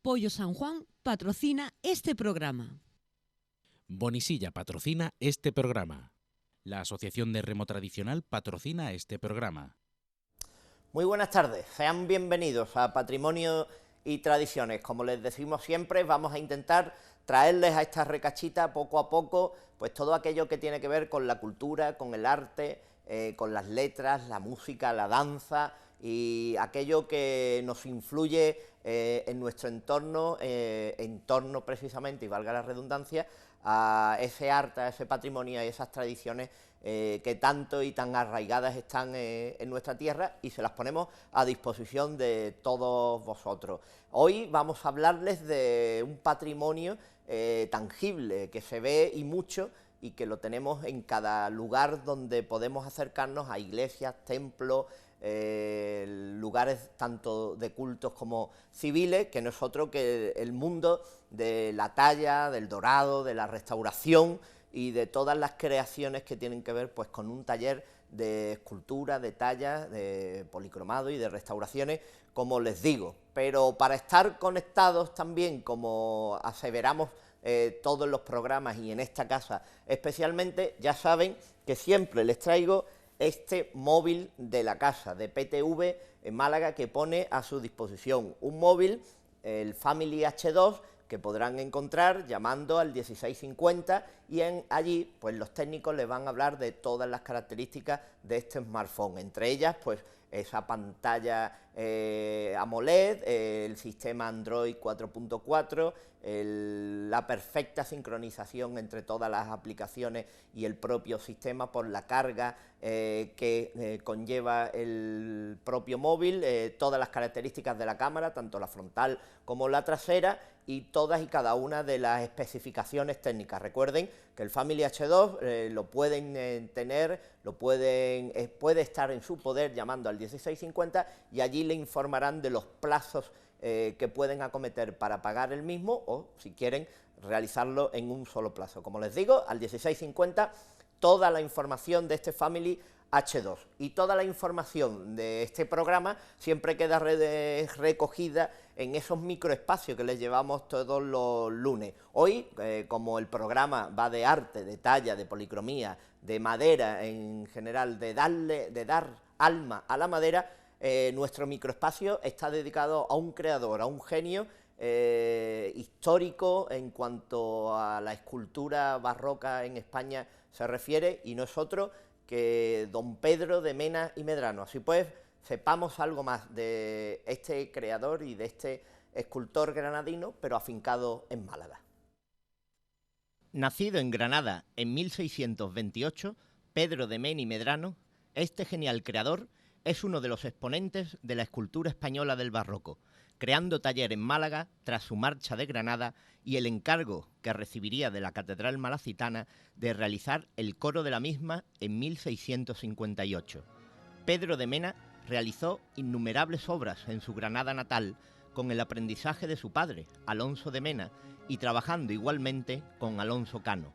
Pollo San Juan patrocina este programa. Bonisilla patrocina este programa. La Asociación de Remo Tradicional patrocina este programa. Muy buenas tardes, sean bienvenidos a Patrimonio y Tradiciones. Como les decimos siempre, vamos a intentar traerles a esta recachita poco a poco pues todo aquello que tiene que ver con la cultura, con el arte, con las letras, la música, la danza y aquello que nos influye en nuestro entorno precisamente, y valga la redundancia, a ese arte, a ese patrimonio, a esas tradiciones que tanto y tan arraigadas están en nuestra tierra, y se las ponemos a disposición de todos vosotros. Hoy vamos a hablarles de un patrimonio tangible, que se ve y mucho, y que lo tenemos en cada lugar donde podemos acercarnos a iglesias, templos, lugares tanto de cultos como civiles, que no es otro que el mundo de la talla, del dorado, de la restauración y de todas las creaciones que tienen que ver pues con un taller de escultura, de talla, de policromado y de restauraciones, como les digo. Pero para estar conectados también, como aseveramos todos los programas y en esta casa especialmente, ya saben que siempre les traigo este móvil de la casa, de PTV en Málaga, que pone a su disposición un móvil, el Family H2, que podrán encontrar llamando al 1650, y allí pues los técnicos les van a hablar de todas las características de este smartphone, entre ellas pues esa pantalla AMOLED, el sistema Android 4.4, la perfecta sincronización entre todas las aplicaciones y el propio sistema por la carga que conlleva el propio móvil, todas las características de la cámara, tanto la frontal como la trasera, y todas y cada una de las especificaciones técnicas. Recuerden que el Family H2 lo pueden tener, puede estar en su poder llamando al 1650, y allí le informarán de los plazos que pueden acometer para pagar el mismo, o si quieren realizarlo en un solo plazo. Como les digo, al 1650 toda la información de este Family H2 y toda la información de este programa siempre queda recogida en esos microespacios que les llevamos todos los lunes. Hoy, como el programa va de arte, de talla, de policromía, de madera en general, de dar alma a la madera, nuestro microespacio está dedicado a un creador, a un genio histórico en cuanto a la escultura barroca en España se refiere, y no es otro que don Pedro de Mena y Medrano. Así pues, sepamos algo más de este creador y de este escultor granadino, pero afincado en Málaga. Nacido en Granada en 1628, Pedro de Mena y Medrano, este genial creador es uno de los exponentes de la escultura española del barroco, creando taller en Málaga tras su marcha de Granada y el encargo que recibiría de la Catedral Malacitana de realizar el coro de la misma en 1658. Pedro de Mena realizó innumerables obras en su Granada natal con el aprendizaje de su padre, Alonso de Mena, y trabajando igualmente con Alonso Cano.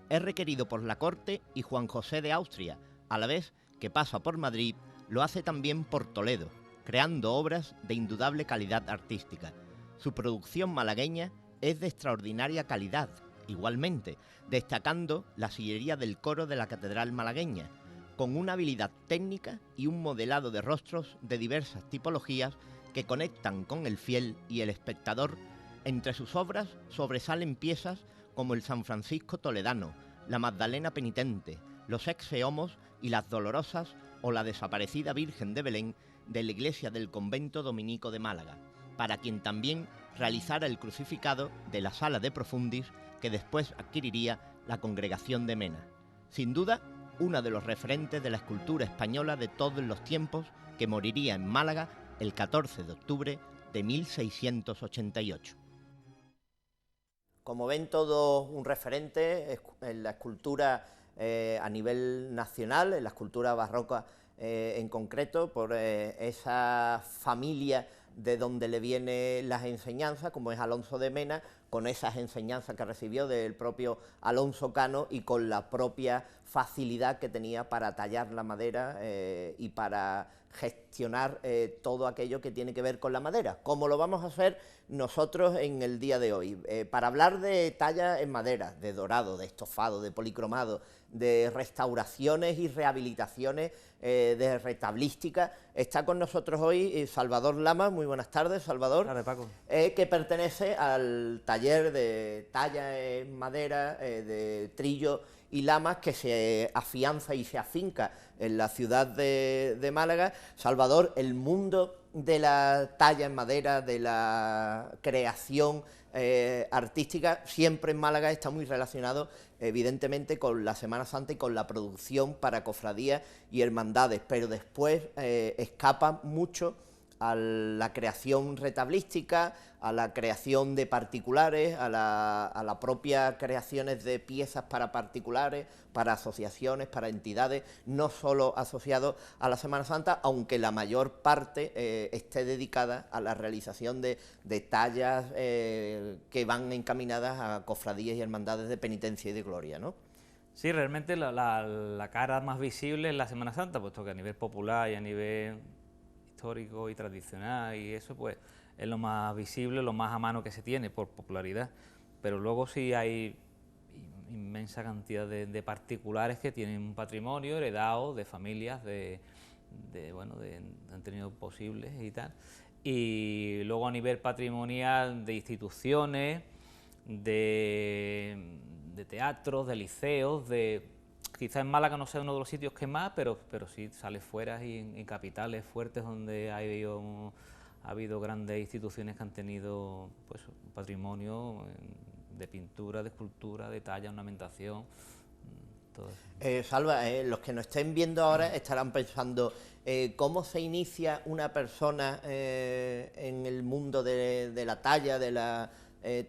Es requerido por la corte y Juan José de Austria, a la vez que pasa por Madrid, lo hace también por Toledo, creando obras de indudable calidad artística. Su producción malagueña es de extraordinaria calidad, igualmente, destacando la sillería del coro de la Catedral malagueña, con una habilidad técnica y un modelado de rostros de diversas tipologías que conectan con el fiel y el espectador. Entre sus obras sobresalen piezas como el San Francisco Toledano, la Magdalena Penitente, los Exeomos y las Dolorosas, o la desaparecida Virgen de Belén de la iglesia del convento dominico de Málaga, para quien también realizara el crucificado de la Sala de Profundis, que después adquiriría la Congregación de Mena. Sin duda, uno de los referentes de la escultura española de todos los tiempos, que moriría en Málaga el 14 de octubre de 1688. Como ven, todo un referente en la escultura a nivel nacional, en la escultura barroca en concreto, por esa familia de donde le vienen las enseñanzas, como es Alonso de Mena, con esas enseñanzas que recibió del propio Alonso Cano y con la propia facilidad que tenía para tallar la madera y para gestionar todo aquello que tiene que ver con la madera, como lo vamos a hacer nosotros en el día de hoy. Para hablar de talla en madera, de dorado, de estofado, de policromado, de restauraciones y rehabilitaciones, de retablística, está con nosotros hoy Salvador Lamas. Muy buenas tardes, Salvador. Buenas tardes, Paco. Que pertenece al taller de talla en madera, de Trillo y Lamas, que se afianza y se afinca en la ciudad de Málaga. Salvador, el mundo de la talla en madera, de la creación artística, siempre en Málaga está muy relacionado, evidentemente, con la Semana Santa y con la producción para cofradías y hermandades, pero después escapa mucho a la creación retablística, a la creación de particulares, a la propia creaciones de piezas para particulares, para asociaciones, para entidades, no solo asociados a la Semana Santa, aunque la mayor parte esté dedicada a la realización de tallas que van encaminadas a cofradías y hermandades de penitencia y de gloria, ¿no? Sí, realmente la cara más visible es la Semana Santa, puesto que a nivel popular y a nivel histórico y tradicional y eso, pues es lo más visible, lo más a mano que se tiene por popularidad, pero luego sí hay inmensa cantidad de particulares que tienen un patrimonio heredado de familias han tenido posibles y tal, y luego a nivel patrimonial de instituciones, de teatros, de liceos, quizás en Málaga no sea uno de los sitios que más, pero sí sale fuera y en capitales fuertes donde ha habido grandes instituciones que han tenido pues un patrimonio de pintura, de escultura, de talla, ornamentación, todo eso. Salva, los que nos estén viendo ahora estarán pensando cómo se inicia una persona en el mundo de la talla, de la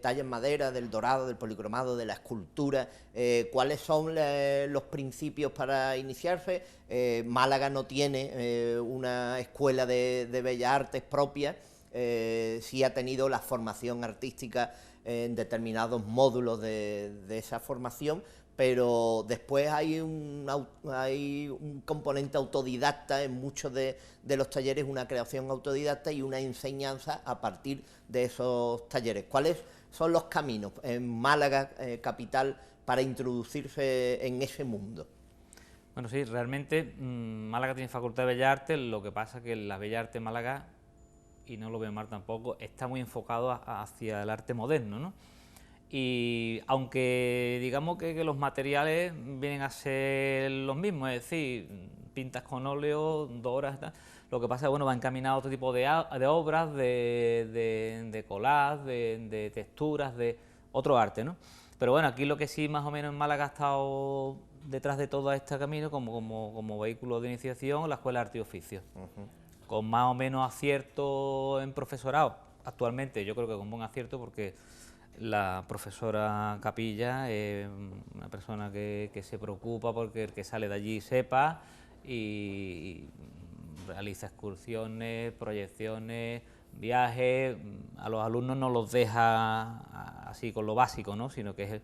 talla en madera, del dorado, del policromado, de la escultura, cuáles son los principios para iniciarse. Málaga no tiene una escuela de bellas artes propia, sí ha tenido la formación artística en determinados módulos de esa formación, pero después hay un componente autodidacta en muchos de los talleres, una creación autodidacta y una enseñanza a partir de esos talleres. ¿Cuáles son los caminos en Málaga, capital, para introducirse en ese mundo? Bueno, sí, realmente Málaga tiene Facultad de Bellas Artes, lo que pasa que la Bellas Artes en Málaga, y no lo veo mal tampoco, está muy enfocado hacia el arte moderno, ¿no? Y aunque digamos que los materiales vienen a ser los mismos, es decir, pintas con óleo, doras, tal, lo que pasa es que bueno, va encaminado a otro tipo de obras, de collage, de texturas, de otro arte, ¿no? Pero bueno, aquí lo que sí más o menos en Málaga ha estado detrás de todo este camino como vehículo de iniciación, la Escuela de Arte y Oficios, con más o menos acierto en profesorado. Actualmente yo creo que con buen acierto, porque la profesora Capilla es una persona que se preocupa porque el que sale de allí sepa y realiza excursiones, proyecciones, viajes. A los alumnos no los deja así con lo básico, ¿no? Sino que es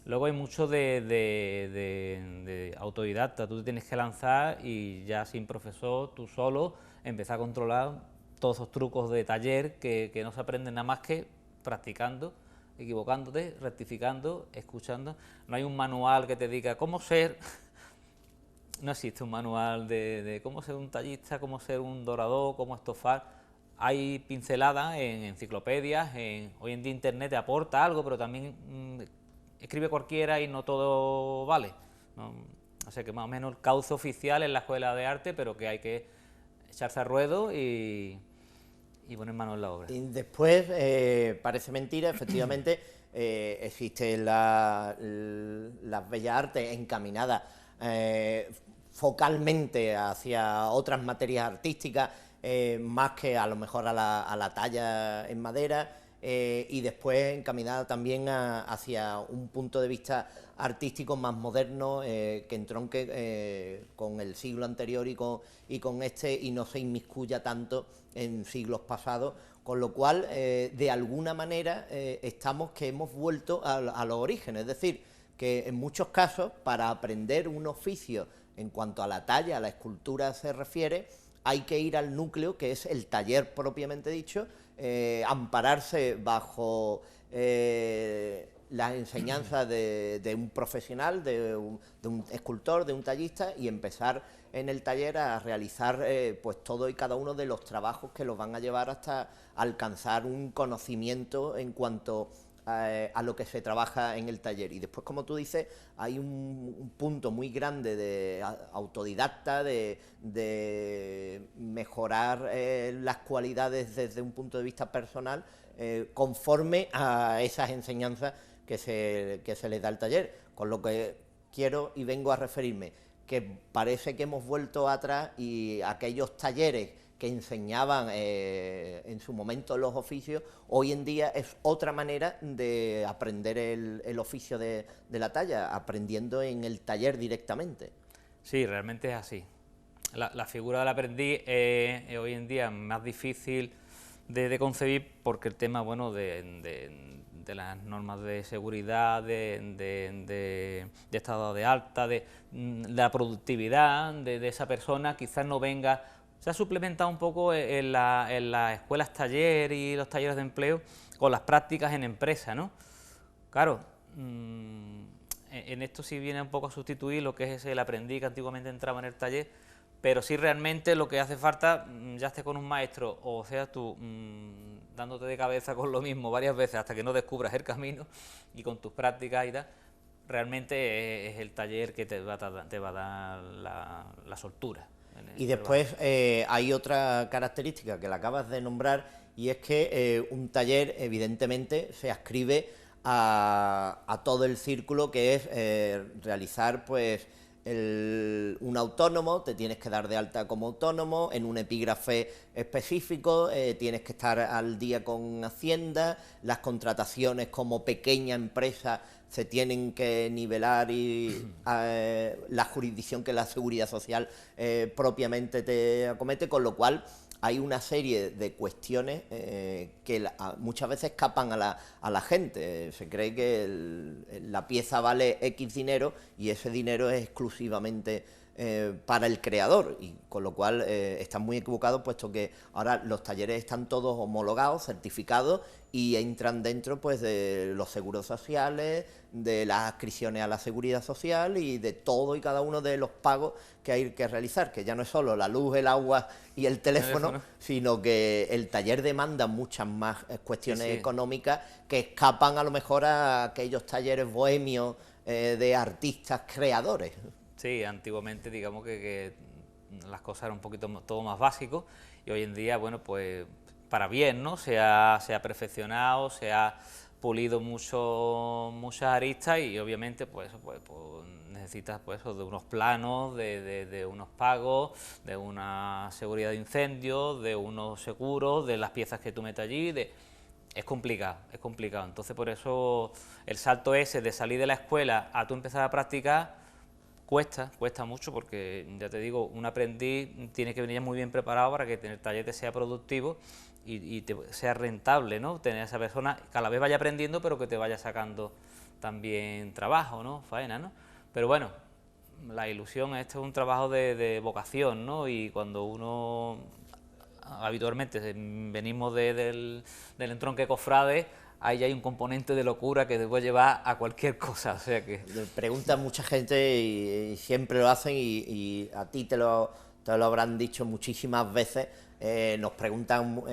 luego hay mucho de autodidacta. Tú te tienes que lanzar y ya sin profesor, tú solo, empezar a controlar todos esos trucos de taller que no se aprenden nada más que practicando, equivocándote, rectificando, escuchando. No hay un manual que te diga cómo ser, no existe un manual de cómo ser un tallista, cómo ser un dorador, cómo estofar. Hay pinceladas en enciclopedias, hoy en día Internet te aporta algo, pero también escribe cualquiera y no todo vale, ¿no? O sea que más o menos el cauce oficial es la Escuela de Arte, pero que hay que echarse a ruedo y poner mano en la obra. Y después, parece mentira, efectivamente, existen las bellas artes encaminadas focalmente hacia otras materias artísticas, más que a lo mejor a la talla en madera, y después encaminada también hacia un punto de vista artístico más moderno, que entronque con el siglo anterior y con este, y no se inmiscuya tanto en siglos pasados, con lo cual, de alguna manera, hemos vuelto a los orígenes, es decir, que en muchos casos, para aprender un oficio en cuanto a la talla, a la escultura se refiere, hay que ir al núcleo, que es el taller propiamente dicho, ampararse bajo las enseñanzas de un profesional, de un escultor, de un tallista, y empezar en el taller a realizar pues todo y cada uno de los trabajos que los van a llevar hasta alcanzar un conocimiento en cuanto a lo que se trabaja en el taller. Y después, como tú dices, hay un punto muy grande de autodidacta, de mejorar las cualidades desde un punto de vista personal, conforme a esas enseñanzas que se les da al taller. Con lo que quiero y vengo a referirme, que parece que hemos vuelto atrás, y aquellos talleres que enseñaban en su momento los oficios, hoy en día es otra manera de aprender el oficio de la talla, aprendiendo en el taller directamente. Sí, realmente es así. La figura del aprendiz es hoy en día más difícil de concebir, porque el tema, bueno, de las normas de seguridad, de estado de alta, de la productividad de esa persona, quizás no venga. Se ha suplementado un poco en las escuelas taller y los talleres de empleo con las prácticas en empresa, ¿no? Claro, en esto sí viene un poco a sustituir lo que es el aprendiz que antiguamente entraba en el taller, pero sí realmente lo que hace falta, ya esté con un maestro o seas tú dándote de cabeza con lo mismo varias veces hasta que no descubras el camino, y con tus prácticas y tal, realmente es el taller que te va a dar la soltura. Y después hay otra característica que la acabas de nombrar, y es que un taller evidentemente se adscribe a todo el círculo que es realizar pues un autónomo. Te tienes que dar de alta como autónomo en un epígrafe específico, tienes que estar al día con Hacienda, las contrataciones como pequeña empresa se tienen que nivelar, y la jurisdicción que la Seguridad Social propiamente te acomete, con lo cual hay una serie de cuestiones que muchas veces escapan a la gente. Se cree que la pieza vale X dinero y ese dinero es exclusivamente para el creador, y con lo cual están muy equivocados, puesto que ahora los talleres están todos homologados, certificados, y entran dentro pues de los seguros sociales, de las adscripciones a la Seguridad Social y de todo y cada uno de los pagos que hay que realizar, que ya no es solo la luz, el agua y el teléfono, sino que el taller demanda muchas más cuestiones económicas que escapan a lo mejor a aquellos talleres bohemios de artistas creadores. Sí, antiguamente digamos que las cosas eran un poquito todo más básico, y hoy en día, bueno, pues para bien, ¿no? Se ha perfeccionado, se ha pulido muchas aristas, y obviamente pues necesitas pues de unos planos, de unos pagos, de una seguridad de incendios, de unos seguros, de las piezas que tú metes allí. Es complicado. Entonces, por eso el salto ese de salir de la escuela a tú empezar a practicar cuesta mucho, porque ya te digo, un aprendiz tiene que venir muy bien preparado para que el taller te sea productivo y sea rentable, ¿no? Tener a esa persona que a la vez vaya aprendiendo, pero que te vaya sacando también trabajo, ¿no? Faena, ¿no? Pero bueno, la ilusión, este es un trabajo de vocación, ¿no? Y cuando uno habitualmente venimos del entronque cofrade, ahí hay un componente de locura que te puede llevar a cualquier cosa, o sea que... Pregunta mucha gente y siempre lo hacen, y a ti te lo habrán dicho muchísimas veces. Nos preguntan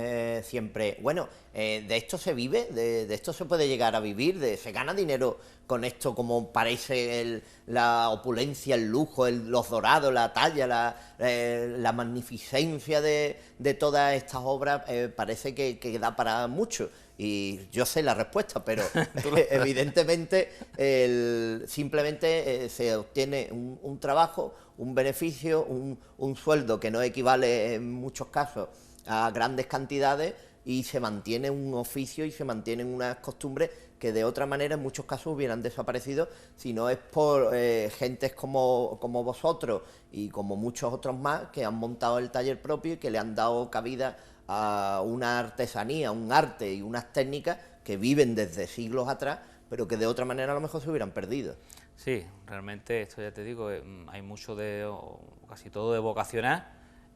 siempre, bueno, ¿de esto se vive? ¿De esto se puede llegar a vivir? ¿Se gana dinero con esto, como parece la opulencia, el lujo, los dorados, la talla, la magnificencia de todas estas obras? Parece que da para mucho. Y yo sé la respuesta, pero evidentemente simplemente se obtiene un trabajo, un beneficio, un sueldo que no equivale en muchos casos a grandes cantidades, y se mantiene un oficio y se mantienen unas costumbres que de otra manera en muchos casos hubieran desaparecido si no es por gentes como vosotros y como muchos otros más que han montado el taller propio y que le han dado cabida a una artesanía, un arte y unas técnicas que viven desde siglos atrás, pero que de otra manera a lo mejor se hubieran perdido. Sí, realmente esto ya te digo, hay mucho o casi todo de vocacional,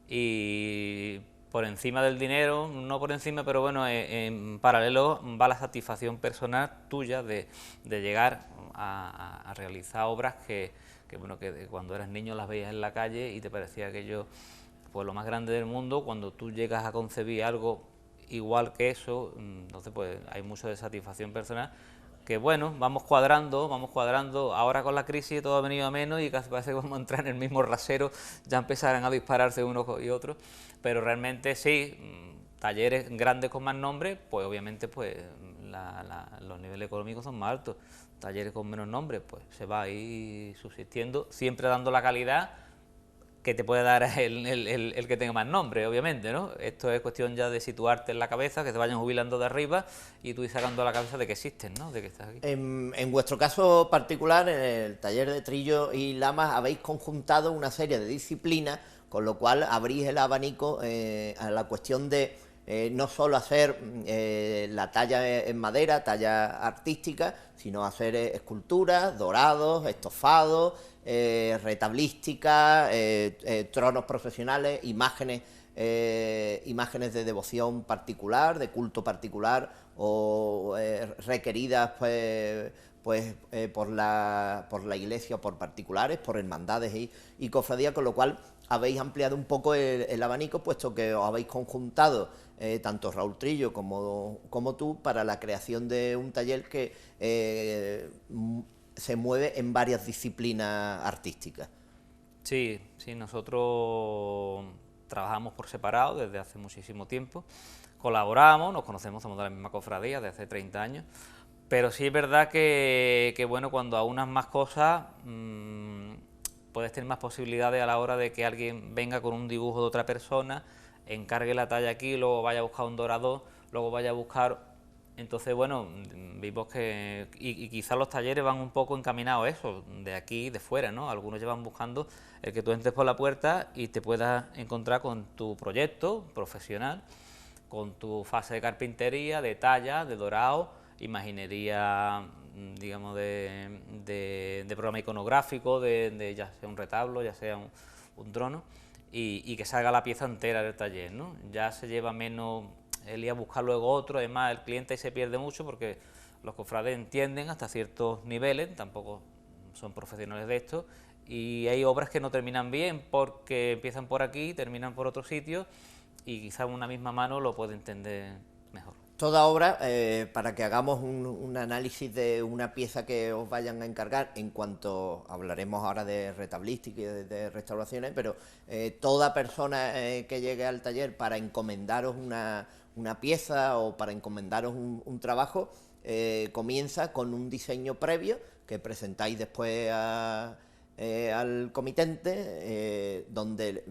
y por encima del dinero, no por encima, pero bueno, en paralelo va la satisfacción personal tuya de llegar a realizar obras que bueno, que cuando eras niño las veías en la calle y te parecía aquello pues lo más grande del mundo. Cuando tú llegas a concebir algo igual que eso, entonces pues hay mucho de satisfacción personal, que bueno, vamos cuadrando, ahora con la crisis todo ha venido a menos y casi parece que vamos a entrar en el mismo rasero, ya empezarán a dispararse unos y otros, pero realmente sí, talleres grandes con más nombre, pues obviamente pues los niveles económicos son más altos. Talleres con menos nombre, pues se va a ir subsistiendo, siempre dando la calidad que te puede dar el que tenga más nombre, obviamente, ¿no? Esto es cuestión ya de situarte en la cabeza, que te vayan jubilando de arriba y tú ir sacando la cabeza de que existen, ¿no? De que estás aquí. En vuestro caso particular, en el taller de Trillo y Lamas, habéis conjuntado una serie de disciplinas, con lo cual abrís el abanico a la cuestión de no solo hacer la talla en madera, talla artística, sino hacer esculturas, dorados, estofados, retablística, tronos profesionales, imágenes de devoción particular, de culto particular, o requeridas por la iglesia o por particulares, por hermandades y cofradías, con lo cual habéis ampliado un poco el abanico, puesto que os habéis conjuntado tanto Raúl Trillo como tú para la creación de un taller que se mueve en varias disciplinas artísticas. Sí, nosotros trabajamos por separado desde hace muchísimo tiempo, colaboramos, nos conocemos, somos de la misma cofradía de hace 30 años, pero sí es verdad que bueno, cuando aunas más cosas, puedes tener más posibilidades a la hora de que alguien venga con un dibujo de otra persona, encargue la talla aquí, luego vaya a buscar un dorador, luego vaya a buscar. Entonces, bueno, vimos que, y quizás los talleres van un poco encaminados a eso, de aquí y de fuera, ¿no? Algunos llevan buscando el que tú entres por la puerta y te puedas encontrar con tu proyecto profesional, con tu fase de carpintería, de talla, de dorado, imaginería, digamos, de programa iconográfico, de ya sea un retablo, ya sea un trono, y que salga la pieza entera del taller, ¿no? Ya se lleva menos el ir a buscar luego otro, además el cliente se pierde mucho porque los cofrades entienden hasta ciertos niveles, tampoco son profesionales de esto, y hay obras que no terminan bien porque empiezan por aquí, terminan por otro sitio, y quizás una misma mano lo puede entender mejor. Toda obra, para que hagamos un análisis de una pieza que os vayan a encargar, en cuanto hablaremos ahora de retablística y de restauraciones, pero toda persona que llegue al taller para encomendaros una pieza o para encomendaros un trabajo, comienza con un diseño previo que presentáis después al comitente, donde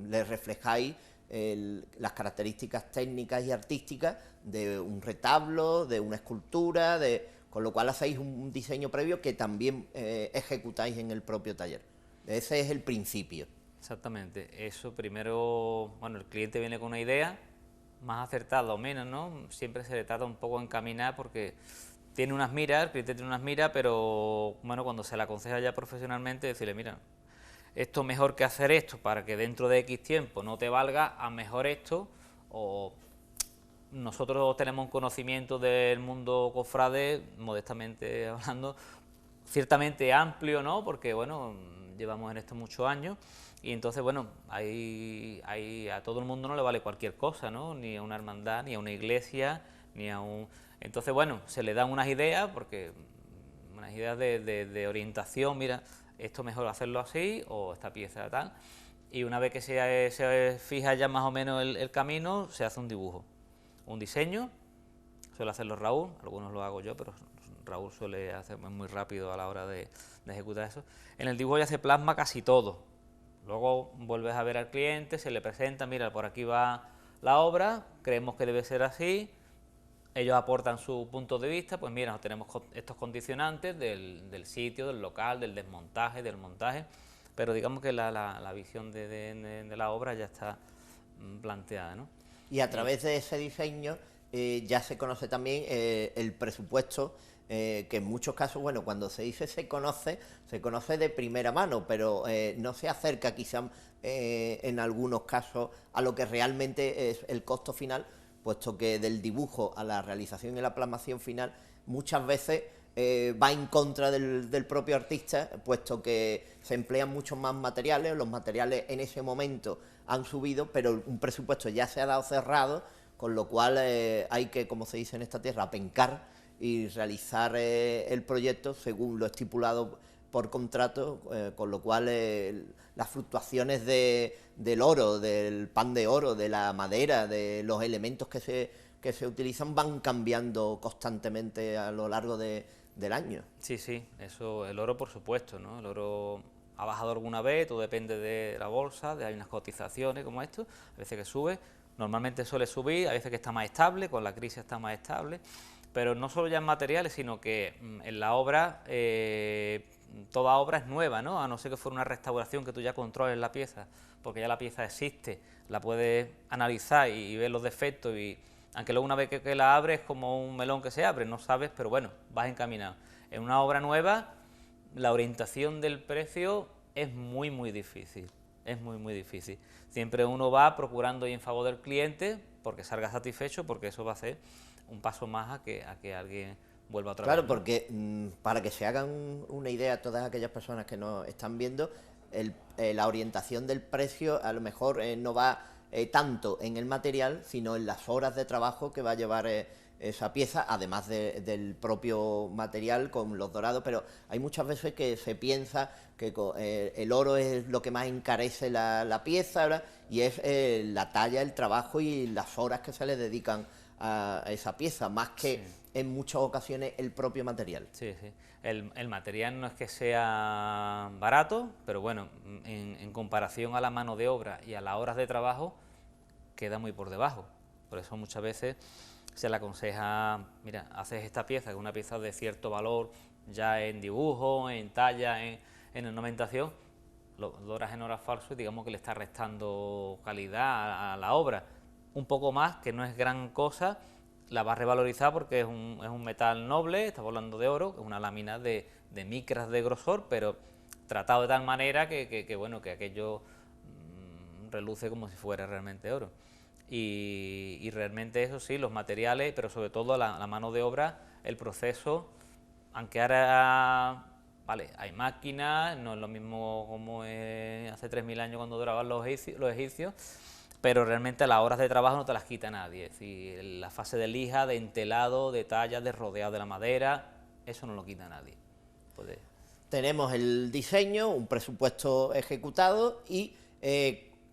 le reflejáis las características técnicas y artísticas de un retablo, de una escultura, con lo cual hacéis un diseño previo que también ejecutáis en el propio taller. Ese es el principio. Exactamente, eso primero, bueno, el cliente viene con una idea, más acertada o menos, ¿no? Siempre se le trata un poco de encaminar porque tiene unas miras, el cliente tiene unas miras, pero bueno, cuando se le aconseja ya profesionalmente, decirle, mira, esto mejor que hacer esto para que dentro de X tiempo no te valga, a mejor esto, o nosotros tenemos un conocimiento del mundo cofrade, modestamente hablando, ciertamente amplio, ¿no? Porque bueno, llevamos en esto muchos años y entonces bueno, a todo el mundo no le vale cualquier cosa, ¿no? Ni a una hermandad, ni a una iglesia, ni a un... Entonces bueno, se le dan unas ideas, porque unas ideas de orientación, mira, esto mejor hacerlo así, o esta pieza tal, y una vez que se fija ya más o menos el camino, se hace un dibujo, un diseño, suele hacerlo Raúl, algunos lo hago yo, pero Raúl suele hacerlo muy rápido a la hora de ejecutar eso. En el dibujo ya se plasma casi todo. Luego vuelves a ver al cliente, se le presenta, mira, por aquí va la obra, creemos que debe ser así, ellos aportan su punto de vista, pues mira, tenemos estos condicionantes del sitio, del local, del desmontaje, del montaje, pero digamos que la visión de la obra ya está planteada, ¿no? Y a través de ese diseño ya se conoce también el presupuesto, que en muchos casos, bueno, cuando se dice se conoce de primera mano, pero no se acerca quizá en algunos casos a lo que realmente es el costo final, puesto que del dibujo a la realización y la plasmación final muchas veces va en contra del propio artista, puesto que se emplean muchos más materiales, los materiales en ese momento han subido, pero un presupuesto ya se ha dado cerrado, con lo cual hay que, como se dice en esta tierra, apencar y realizar el proyecto según lo estipulado por contrato, con lo cual las fluctuaciones del oro, del pan de oro, de la madera, de los elementos que se utilizan van cambiando constantemente a lo largo del año. Sí, sí, eso, el oro por supuesto, ¿no? El oro ha bajado alguna vez, todo depende de la bolsa, hay unas cotizaciones como esto, a veces que sube, normalmente suele subir, a veces que está más estable, con la crisis está más estable, pero no solo ya en materiales, sino que en la obra, toda obra es nueva, ¿no? A no ser que fuera una restauración que tú ya controles la pieza, porque ya la pieza existe, la puedes analizar y ver los defectos, y aunque luego una vez que la abres es como un melón que se abre, no sabes, pero bueno, vas encaminado. En una obra nueva, la orientación del precio es muy difícil, es muy difícil. Siempre uno va procurando ir en favor del cliente, porque salga satisfecho, porque eso va a ser un paso más a que alguien vuelva otra vez. Claro, porque para que se hagan una idea todas aquellas personas que nos están viendo, la orientación del precio a lo mejor no va tanto en el material, sino en las horas de trabajo que va a llevar esa pieza, además del propio material con los dorados, pero hay muchas veces que se piensa que el oro es lo que más encarece la pieza, ¿verdad? Y es la talla, el trabajo y las horas que se le dedican a esa pieza, más que sí, en muchas ocasiones el propio material. Sí, sí. El material no es que sea barato, pero bueno, en comparación a la mano de obra y a las horas de trabajo, queda muy por debajo. Por eso muchas veces se le aconseja, mira, haces esta pieza, que es una pieza de cierto valor, ya en dibujo, en talla, en ornamentación, lo doras en horas falso y digamos que le está restando calidad a la obra. Un poco más, que no es gran cosa, la va a revalorizar porque es un metal noble, estamos hablando de oro, es una lámina de micras de grosor, pero tratado de tal manera que bueno, que aquello reluce como si fuera realmente oro. Y realmente eso sí, los materiales, pero sobre todo la mano de obra, el proceso, aunque ahora, vale, hay máquinas, no es lo mismo como hace 3000 años cuando duraban los egipcios, pero realmente las horas de trabajo no te las quita nadie, es decir, la fase de lija, de entelado, de talla, de rodeado de la madera, eso no lo quita nadie. Tenemos el diseño, un presupuesto ejecutado y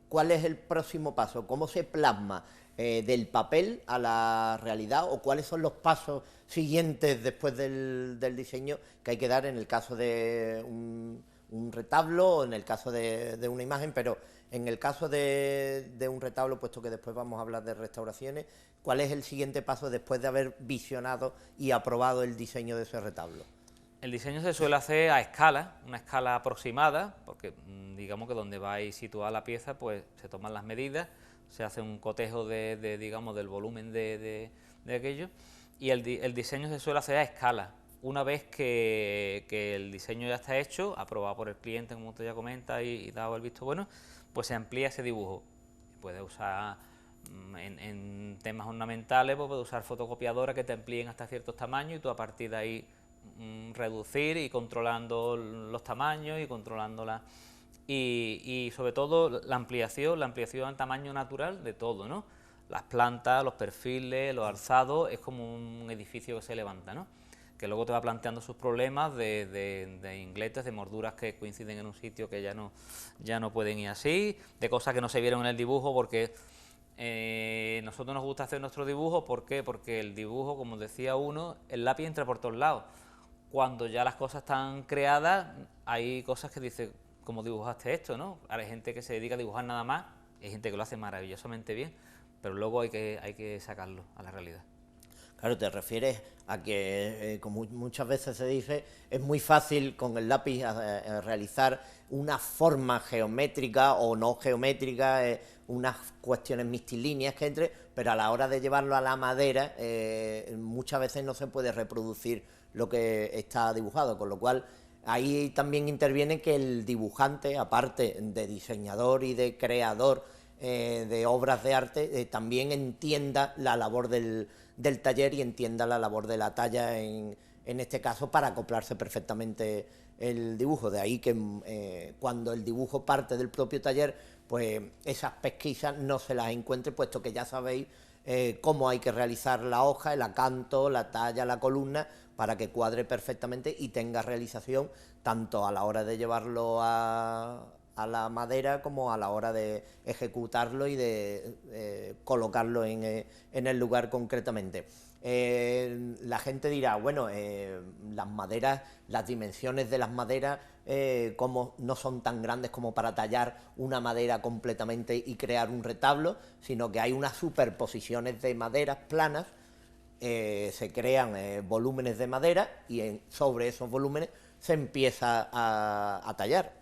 ¿cuál es el próximo paso? ¿Cómo se plasma del papel a la realidad o cuáles son los pasos siguientes después del diseño que hay que dar en el caso de un retablo o en el caso de una imagen, pero en el caso de un retablo, puesto que después vamos a hablar de restauraciones, ¿cuál es el siguiente paso después de haber visionado y aprobado el diseño de ese retablo? El diseño se suele hacer a escala, una escala aproximada, porque digamos que donde vais situada la pieza, pues se toman las medidas, se hace un cotejo digamos, del volumen de aquello, y el diseño se suele hacer a escala. Una vez que el diseño ya está hecho, aprobado por el cliente, como usted ya comenta, y dado el visto bueno, pues se amplía ese dibujo. Puede usar, en temas ornamentales, pues puede usar fotocopiadoras que te amplíen hasta ciertos tamaños y tú a partir de ahí reducir y controlando los tamaños y controlándola. Y sobre todo la ampliación en tamaño natural de todo, ¿no? Las plantas, los perfiles, los alzados, es como un edificio que se levanta, ¿no? Que luego te va planteando sus problemas de ingletes, de morduras que coinciden en un sitio que ya no pueden ir así, de cosas que no se vieron en el dibujo porque Nosotros nos gusta hacer nuestro dibujo, ¿por qué? Porque el dibujo, como decía uno, el lápiz entra por todos lados. Cuando ya las cosas están creadas, hay cosas que dice, ¿cómo dibujaste esto, no? Ahora hay gente que se dedica a dibujar nada más, hay gente que lo hace maravillosamente bien, pero luego hay que sacarlo a la realidad. Claro, te refieres a que, como muchas veces se dice, es muy fácil con el lápiz realizar una forma geométrica o no geométrica, unas cuestiones mixtilíneas que entre, pero a la hora de llevarlo a la madera, muchas veces no se puede reproducir lo que está dibujado, con lo cual ahí también interviene que el dibujante, aparte de diseñador y de creador de obras de arte, también entienda la labor del taller y entienda la labor de la talla en este caso, para acoplarse perfectamente el dibujo. De ahí que cuando el dibujo parte del propio taller, pues esas pesquisas no se las encuentre, puesto que ya sabéis cómo hay que realizar la hoja, el acanto, la talla, la columna, para que cuadre perfectamente y tenga realización tanto a la hora de llevarlo a la madera como a la hora de ejecutarlo y de colocarlo en el lugar concretamente. La gente dirá, bueno, las maderas, las dimensiones de las maderas, como no son tan grandes como para tallar una madera completamente y crear un retablo, sino que hay unas superposiciones de maderas planas, se crean volúmenes de madera y sobre esos volúmenes se empieza a tallar.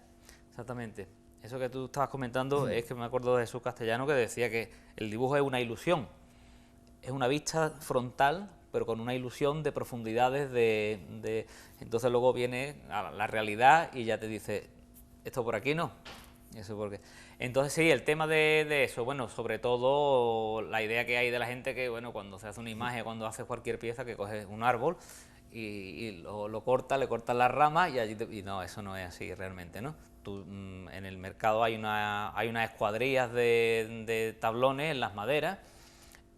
Exactamente. Eso que tú estabas comentando es que me acuerdo de Jesús Castellano, que decía que el dibujo es una ilusión. Es una vista frontal, pero con una ilusión de profundidades, entonces luego viene a la realidad y ya te dice, esto por aquí no. Eso porque... Entonces sí, el tema de eso, bueno, sobre todo la idea que hay de la gente que, bueno, cuando se hace una imagen, cuando haces cualquier pieza, que coges un árbol y lo cortas, le cortas las ramas y allí y no, eso no es así realmente, ¿no? En el mercado hay unas escuadrillas de tablones en las maderas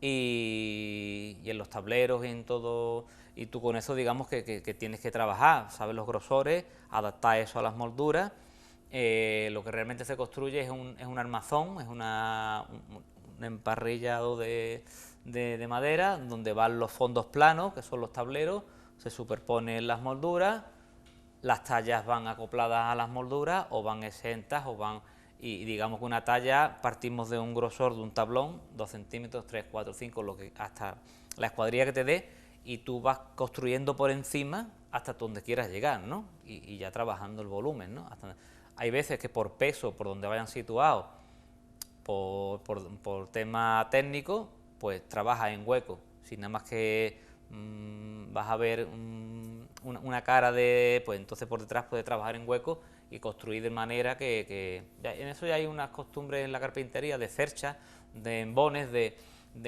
y en los tableros y en todo, y tú con eso digamos que tienes que trabajar, sabes los grosores, adaptar eso a las molduras. Lo que realmente se construye es un armazón, es un emparrillado de madera, donde van los fondos planos, que son los tableros, se superponen las molduras, las tallas van acopladas a las molduras o van exentas o van... Y digamos que una talla partimos de un grosor de un tablón, 2 centímetros, 3, 4, 5, lo que hasta la escuadrilla que te dé, y tú vas construyendo por encima hasta donde quieras llegar, ¿no? Y ya trabajando el volumen, ¿no? Hay veces que por peso, por donde vayan situados, por tema técnico, pues trabajas en hueco, sin nada más que vas a ver una cara de... pues entonces por detrás puedes trabajar en hueco y construir de manera que ya, en eso ya hay unas costumbres en la carpintería de cerchas, de embones, de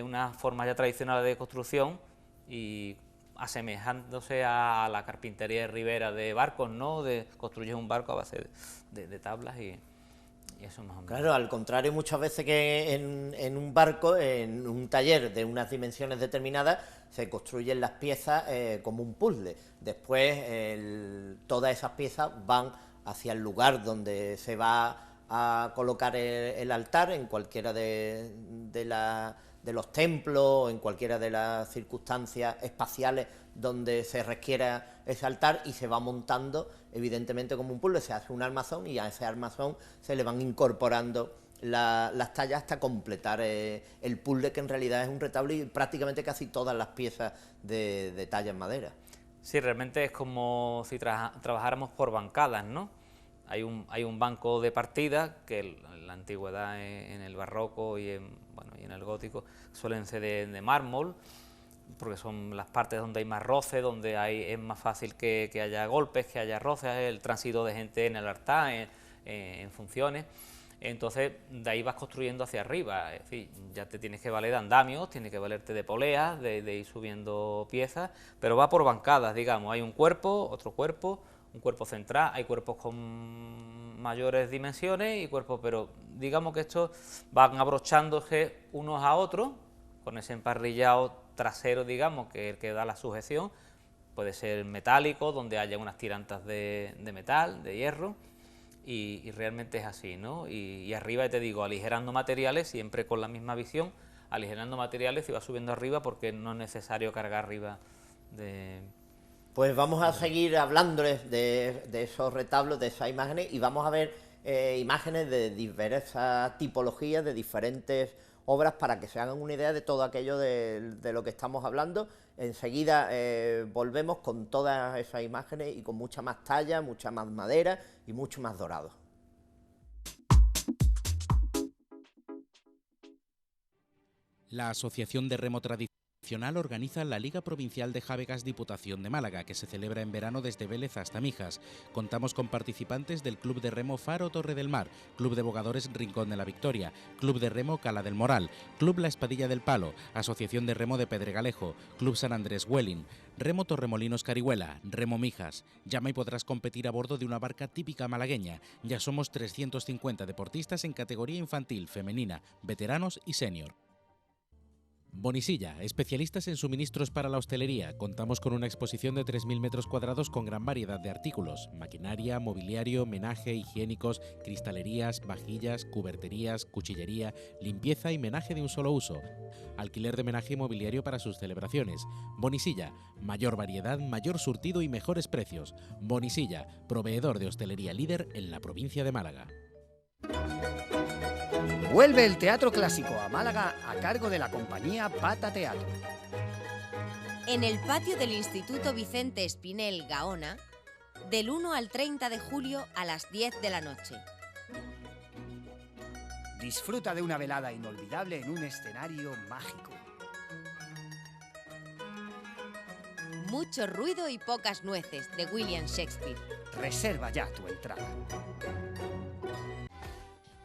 unas formas ya tradicionales de construcción y asemejándose a la carpintería de ribera de barcos, ¿no? Construyes un barco a base de tablas y eso más o menos. Claro, al contrario muchas veces que en un barco, en un taller de unas dimensiones determinadas, se construyen las piezas como un puzzle. Después todas esas piezas van hacia el lugar donde se va a colocar el altar, en cualquiera de los templos, en cualquiera de las circunstancias espaciales donde se requiera ese altar, y se va montando evidentemente como un puzzle, se hace un armazón y a ese armazón se le van incorporando las tallas hasta completar el puzzle, que en realidad es un retablo, y prácticamente casi todas las piezas de talla en madera. Sí, realmente es como si trabajáramos por bancadas, ¿no? Hay un banco de partida que en la antigüedad, en el barroco y en el gótico, suelen ser de mármol, porque son las partes donde hay más roce, donde es más fácil que haya golpes, que haya roces, el tránsito de gente en el altar, en funciones. Entonces, de ahí vas construyendo hacia arriba, es decir, ya te tienes que valer de andamios, tienes que valerte de poleas, de ir subiendo piezas, pero va por bancadas, digamos, hay un cuerpo, otro cuerpo, un cuerpo central, hay cuerpos con mayores dimensiones y cuerpos, pero digamos que estos van abrochándose unos a otros, con ese emparrillado trasero, digamos, que es el que da la sujeción, puede ser metálico, donde haya unas tirantas de metal, de hierro, y realmente es así, ¿no? Y arriba, ya te digo, aligerando materiales, siempre con la misma visión, aligerando materiales y va subiendo arriba porque no es necesario cargar arriba de... Pues vamos a seguir hablándoles de esos retablos, de esas imágenes, y vamos a ver imágenes de diversas tipologías, de diferentes obras, para que se hagan una idea de todo aquello de lo que estamos hablando. Enseguida volvemos con todas esas imágenes y con mucha más talla, mucha más madera y mucho más dorado. La Asociación de Remo Tradicional organiza la Liga Provincial de Jávegas Diputación de Málaga, que se celebra en verano desde Vélez hasta Mijas. Contamos con participantes del Club de Remo Faro Torre del Mar, Club de Bogadores Rincón de la Victoria, Club de Remo Cala del Moral, Club La Espadilla del Palo, Asociación de Remo de Pedregalejo, Club San Andrés Huelin, Remo Torremolinos Carihuela, Remo Mijas. Llama y podrás competir a bordo de una barca típica malagueña. Ya somos 350 deportistas en categoría infantil, femenina, veteranos y senior. Bonisilla, especialistas en suministros para la hostelería. Contamos con una exposición de 3.000 metros cuadrados con gran variedad de artículos: maquinaria, mobiliario, menaje, higiénicos, cristalerías, vajillas, cuberterías, cuchillería, limpieza y menaje de un solo uso. Alquiler de menaje y mobiliario para sus celebraciones. Bonisilla, mayor variedad, mayor surtido y mejores precios. Bonisilla, proveedor de hostelería líder en la provincia de Málaga. Vuelve el Teatro Clásico a Málaga a cargo de la compañía Pata Teatro. En el patio del Instituto Vicente Espinel Gaona, del 1 al 30 de julio a las 10 de la noche. Disfruta de una velada inolvidable en un escenario mágico. Mucho ruido y pocas nueces, de William Shakespeare. Reserva ya tu entrada.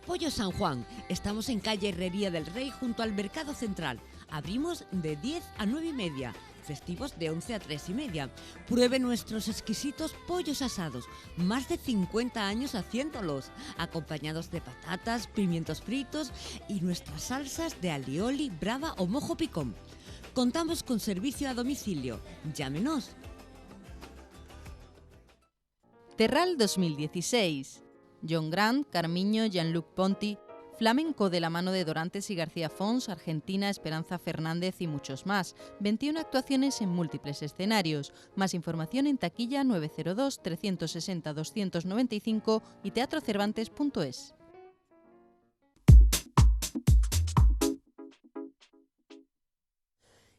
Pollo San Juan. Estamos en calle Herrería del Rey junto al Mercado Central. Abrimos de 10 a 9 y media. Festivos de 11 a 3 y media. Pruebe nuestros exquisitos pollos asados. Más de 50 años haciéndolos. Acompañados de patatas, pimientos fritos y nuestras salsas de alioli, brava o mojo picón. Contamos con servicio a domicilio. Llámenos. Terral 2016. John Grant, Carmiño, Jean-Luc Ponty, flamenco de la mano de Dorantes y García Fons, Argentina, Esperanza Fernández y muchos más. 21 actuaciones en múltiples escenarios. Más información en taquilla 902 360 295 y teatrocervantes.es.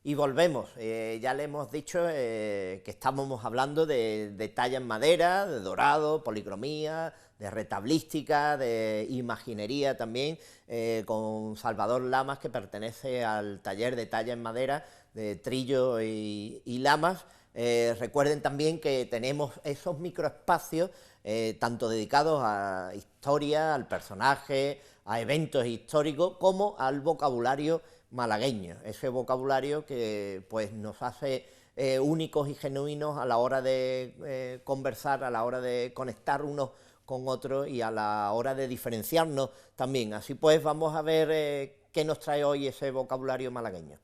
Y volvemos, ya le hemos dicho que estábamos hablando de talla en madera, de dorado, policromía, de retablística, de imaginería también, con Salvador Lamas, que pertenece al taller de talla en madera de Trillo y Lamas. Recuerden también que tenemos esos microespacios, tanto dedicados a historia, al personaje, a eventos históricos, como al vocabulario malagueño, ese vocabulario que pues nos hace únicos y genuinos a la hora de conversar, a la hora de conectar unos con otros y a la hora de diferenciarnos también. Así pues vamos a ver qué nos trae hoy ese vocabulario malagueño.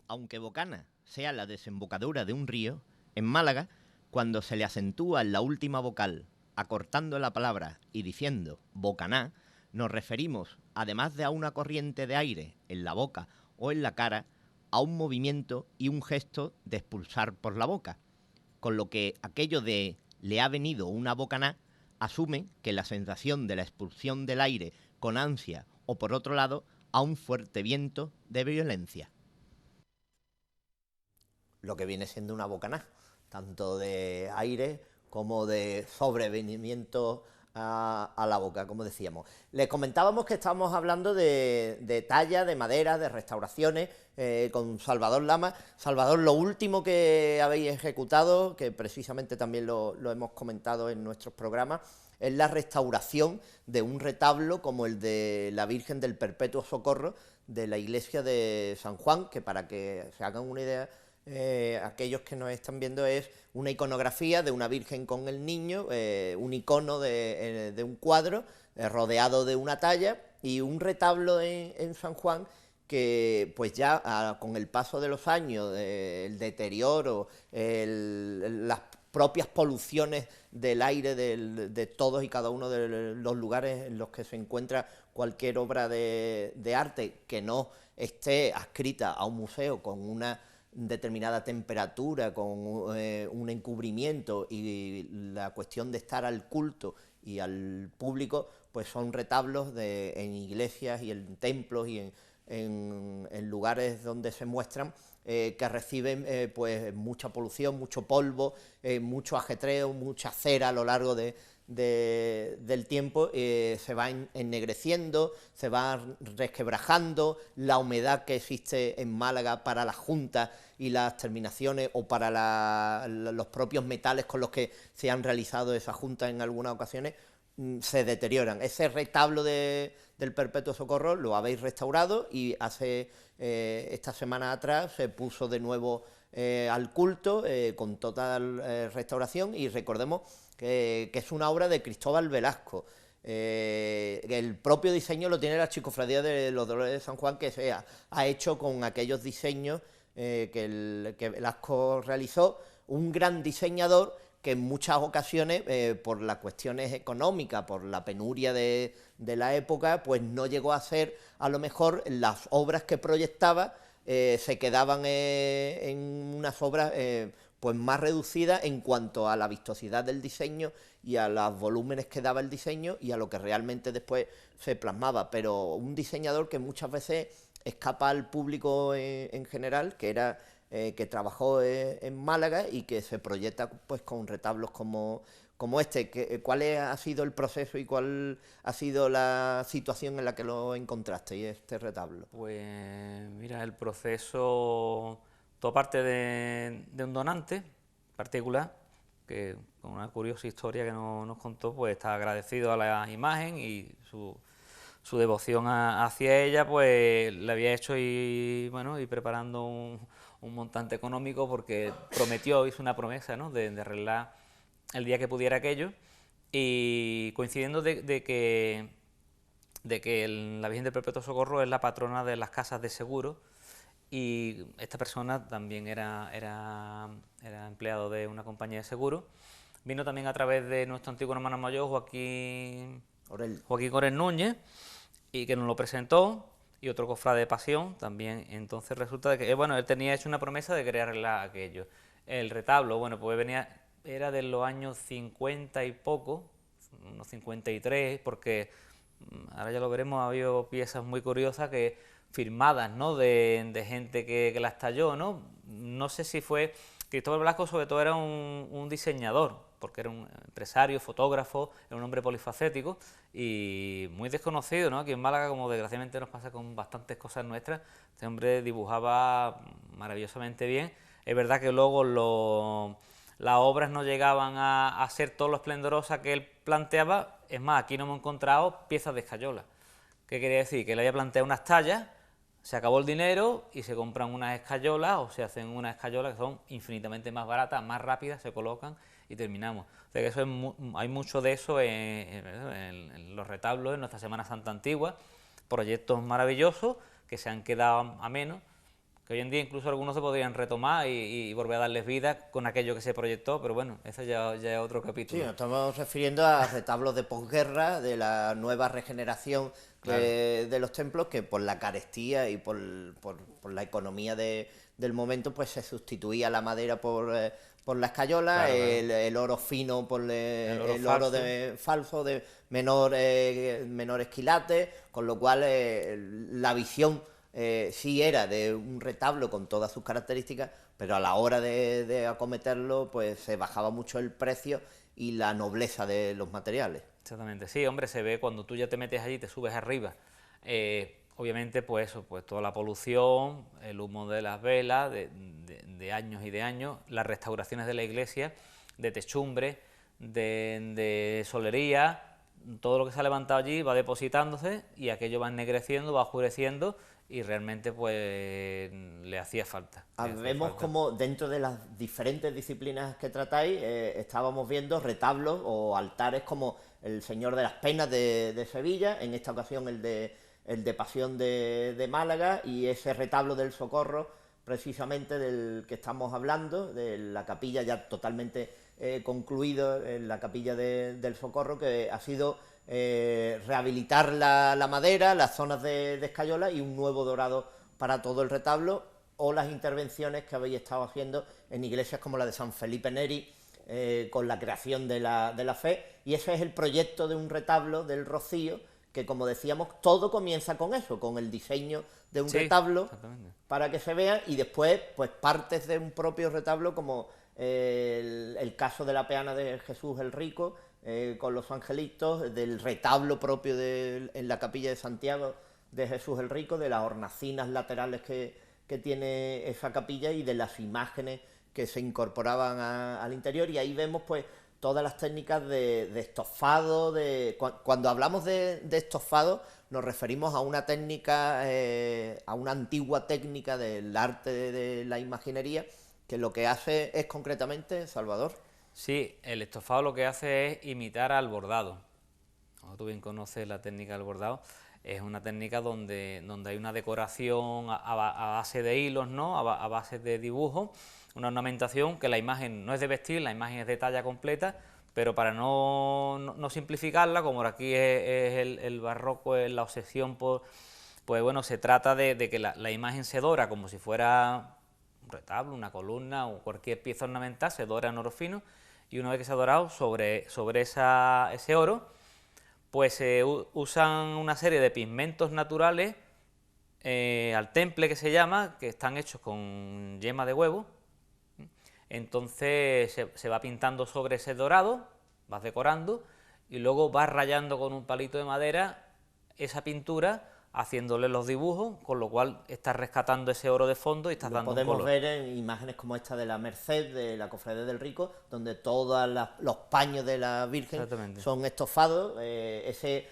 Aunque bocana sea la desembocadura de un río, en Málaga, cuando se le acentúa en la última vocal, acortando la palabra y diciendo bocaná, nos referimos, además de a una corriente de aire en la boca o en la cara, a un movimiento y un gesto de expulsar por la boca, con lo que aquello de le ha venido una bocaná asume que la sensación de la expulsión del aire con ansia o, por otro lado, a un fuerte viento de violencia. Lo que viene siendo una bocaná, tanto de aire como de sobrevenimiento a la boca, como decíamos. Les comentábamos que estábamos hablando de talla, de madera, de restauraciones, con Salvador Lamas. Salvador, lo último que habéis ejecutado, que precisamente también lo hemos comentado en nuestros programas, es la restauración de un retablo como el de la Virgen del Perpetuo Socorro de la iglesia de San Juan, que para que se hagan una idea, aquellos que nos están viendo, es una iconografía de una virgen con el niño, un icono de un cuadro rodeado de una talla y un retablo en San Juan que pues ya con el paso de los años, el deterioro, las propias poluciones del aire de todos y cada uno de los lugares en los que se encuentra cualquier obra de arte que no esté adscrita a un museo con una determinada temperatura, con un encubrimiento y la cuestión de estar al culto y al público, pues son retablos en iglesias y en templos y en lugares donde se muestran, que reciben pues mucha polución, mucho polvo, mucho ajetreo, mucha cera a lo largo del tiempo, se va ennegreciendo, se va resquebrajando, la humedad que existe en Málaga para las juntas y las terminaciones o para los propios metales con los que se han realizado esas juntas en algunas ocasiones, se deterioran. Ese retablo del Perpetuo Socorro lo habéis restaurado y hace esta semana atrás se puso de nuevo al culto con total restauración, y recordemos que es una obra de Cristóbal Velasco. El propio diseño lo tiene la Chicofradía de los Dolores de San Juan, que se ha hecho con aquellos diseños que Velasco realizó, un gran diseñador que en muchas ocasiones, por las cuestiones económicas, por la penuria de la época, pues no llegó a hacer, a lo mejor, las obras que proyectaba, se quedaban en unas obras pues más reducidas en cuanto a la vistosidad del diseño y a los volúmenes que daba el diseño y a lo que realmente después se plasmaba. Pero un diseñador que muchas veces escapa al público en general, que era que trabajó en Málaga y que se proyecta pues con retablos como este. ¿Cuál ha sido el proceso y cuál ha sido la situación en la que lo encontrasteis, este retablo? Pues mira, el proceso, todo parte de un donante particular, que con una curiosa historia que nos contó, pues está agradecido a la imagen y su devoción hacia ella, pues le había hecho y preparando un montante económico, porque hizo una promesa, ¿no?, de arreglar el día que pudiera aquello, y coincidiendo de que la Virgen del Perpetuo Socorro es la patrona de las casas de seguro, y esta persona también era empleado de una compañía de seguro. Vino también a través de nuestro antiguo hermano mayor, Joaquín Corel Núñez, y que nos lo presentó, y otro cofrade de Pasión también. Entonces resulta de que, él tenía hecho una promesa de querer arreglar aquello. El retablo, pues era de los años 50 y poco, unos 53, porque ahora ya lo veremos, ha habido piezas muy curiosas firmadas, ¿no?, de gente que las talló, ¿no? No sé si fue... Cristóbal Velasco sobre todo era un diseñador, porque era un empresario, fotógrafo, era un hombre polifacético y muy desconocido, ¿no? Aquí en Málaga, como desgraciadamente nos pasa con bastantes cosas nuestras, este hombre dibujaba maravillosamente bien. Es verdad que luego las obras no llegaban a ser todo lo esplendorosa que él planteaba. Es más, aquí no hemos encontrado piezas de escayola. ¿Qué quería decir? Que él había planteado unas tallas, se acabó el dinero y se compran unas escayolas, o se hacen unas escayolas que son infinitamente más baratas, más rápidas, se colocan y terminamos. O sea que hay mucho de eso en los retablos, en nuestra Semana Santa antigua, proyectos maravillosos que se han quedado a menos, que hoy en día incluso algunos se podrían retomar y volver a darles vida con aquello que se proyectó, pero bueno, eso ya es otro capítulo. Sí, nos estamos refiriendo a retablos de posguerra, de la nueva regeneración, claro, de los templos, que por la carestía y por la economía del momento, pues se sustituía la madera por la escayola, claro, el oro fino por el oro falso de menores quilates, con lo cual la visión sí era de un retablo con todas sus características, pero a la hora de acometerlo, pues se bajaba mucho el precio y la nobleza de los materiales. Exactamente, sí, hombre, se ve cuando tú ya te metes allí, te subes arriba, obviamente pues eso, pues toda la polución, el humo de las velas, de años y de años, las restauraciones de la iglesia, de techumbre, de solería, todo lo que se ha levantado allí va depositándose y aquello va ennegreciendo, va oscureciendo, y realmente pues le hacía falta. Vemos como dentro de las diferentes disciplinas que tratáis, estábamos viendo retablos o altares como el Señor de las Penas de Sevilla, en esta ocasión el de Pasión de Málaga, y ese retablo del Socorro, precisamente del que estamos hablando, de la capilla ya totalmente concluido en la capilla del Socorro, que ha sido rehabilitar la madera, las zonas de escayola y un nuevo dorado para todo el retablo, o las intervenciones que habéis estado haciendo en iglesias como la de San Felipe Neri, con la creación de la fe, y ese es el proyecto de un retablo del Rocío, que como decíamos, todo comienza con eso, con el diseño de un retablo, para que se vea, y después pues partes de un propio retablo, como el caso de la peana de Jesús el Rico, con los angelitos, del retablo propio en la capilla de Santiago de Jesús el Rico, de las hornacinas laterales que tiene esa capilla y de las imágenes que se incorporaban al interior, y ahí vemos pues todas las técnicas de estofado. Cuando hablamos de estofado nos referimos a una técnica, a una antigua técnica del arte de la imaginería, que lo que hace es concretamente, Salvador. Sí, el estofado lo que hace es imitar al bordado. Como tú bien conoces la técnica del bordado, es una técnica donde hay una decoración a base de hilos, ¿no? A base de dibujo, una ornamentación que la imagen no es de vestir, la imagen es de talla completa, pero para no simplificarla, como aquí es el barroco, es la obsesión por, pues bueno, se trata de que la imagen se dora como si fuera un retablo, una columna o cualquier pieza ornamental, se dora en oro fino, y una vez que se ha dorado sobre ese oro, pues se usan una serie de pigmentos naturales, al temple que se llama, que están hechos con yema de huevo. Entonces se va pintando sobre ese dorado, vas decorando, y luego vas rayando con un palito de madera esa pintura, haciéndole los dibujos, con lo cual estás rescatando ese oro de fondo y estás dando un color. Podemos ver en imágenes como esta de la Merced, de la Cofradía del Rico, donde todos los paños de la Virgen son estofados. Ese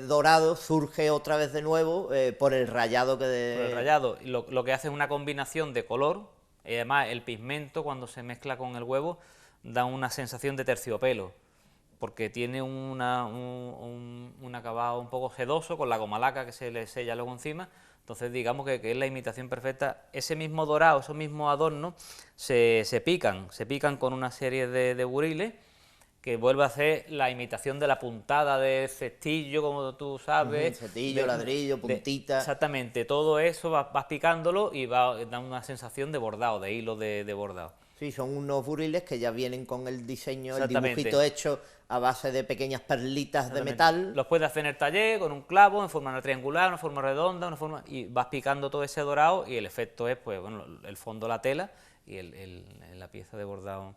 dorado surge otra vez de nuevo por el rayado Por el rayado, y lo que hace es una combinación de color, y además el pigmento, cuando se mezcla con el huevo, da una sensación de terciopelo, porque tiene un acabado un poco sedoso, con la goma laca que se le sella luego encima. Entonces digamos que es la imitación perfecta. Ese mismo dorado, esos mismos adornos, se pican con una serie de buriles, que vuelve a hacer la imitación de la puntada de cestillo, como tú sabes. Cestillo, ladrillo, puntita. Exactamente, todo eso vas picándolo y da una sensación de bordado, de hilo de bordado. Sí, son unos buriles que ya vienen con el diseño, el dibujito hecho a base de pequeñas perlitas de metal. Los puedes hacer en el taller con un clavo, en forma triangular, en forma redonda, y vas picando todo ese dorado, y el efecto es, pues bueno, el fondo, la tela y la pieza de bordado.